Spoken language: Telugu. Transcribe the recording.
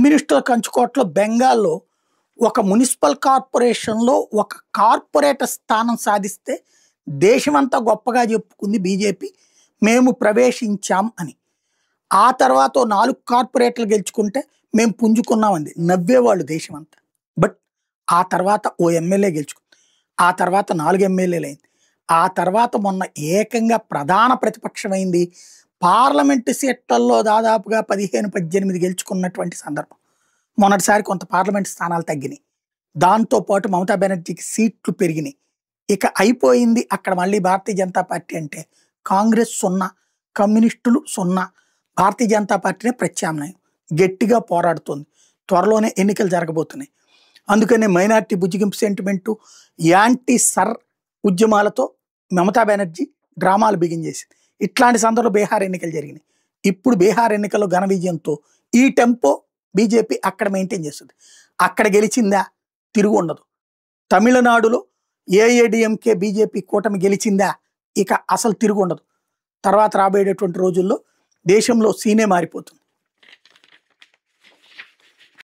కమ్యూనిస్టుల కంచుకోటలో బెంగాల్లో ఒక మున్సిపల్ కార్పొరేషన్‌లో ఒక కార్పొరేటర్ స్థానం సాధిస్తే దేశమంతా గొప్పగా చెప్పుకుంది బీజేపీ. మేము ప్రవేశించాం అని. ఆ తర్వాత ఓ 4 కార్పొరేటర్లు గెలుచుకుంటే మేము పుంజుకున్నామంది. నవ్వేవాళ్ళు దేశమంతా. బట్ ఆ తర్వాత ఓ ఎమ్మెల్యే గెలుచుకుంది. ఆ తర్వాత 4 ఎమ్మెల్యేలయింది. ఆ తర్వాత మొన్న ఏకంగా ప్రధాన ప్రతిపక్షమైంది. పార్లమెంటు సీట్లలో దాదాపుగా 15, 18 గెలుచుకున్నటువంటి సందర్భం. మొన్నటిసారి కొంత పార్లమెంట్ స్థానాలు తగ్గినాయి. దాంతో పాటు మమతా బెనర్జీకి సీట్లు పెరిగినాయి. ఇక అయిపోయింది అక్కడ మళ్ళీ భారతీయ జనతా పార్టీ అంటే కాంగ్రెస్ 0, కమ్యూనిస్టులు 0, భారతీయ జనతా పార్టీనే ప్రత్యామ్నాయం. గట్టిగా పోరాడుతోంది. త్వరలోనే ఎన్నికలు జరగబోతున్నాయి. అందుకనే మైనారిటీ బుజ్జిగింపు సెంటిమెంటు, యాంటీ సర్ ఉద్యమాలతో మమతా బెనర్జీ డ్రామాలు బిగించేసింది. ఇట్లాంటి సందర్భంలో బీహార్ ఎన్నికలు జరిగినాయి. ఇప్పుడు బీహార్ ఎన్నికల్లో ఘన విజయంతో ఈ టెంపో బీజేపీ అక్కడ మెయింటైన్ చేస్తుంది. అక్కడ గెలిచిందా తిరుగు ఉండదు. తమిళనాడులో ఏఐఏడీఎంకే బీజేపీ కూటమి గెలిచిందా ఇక అసలు తిరుగు ఉండదు. తర్వాత రాబోయేటటువంటి రోజుల్లో దేశంలో సీనే మారిపోతుంది.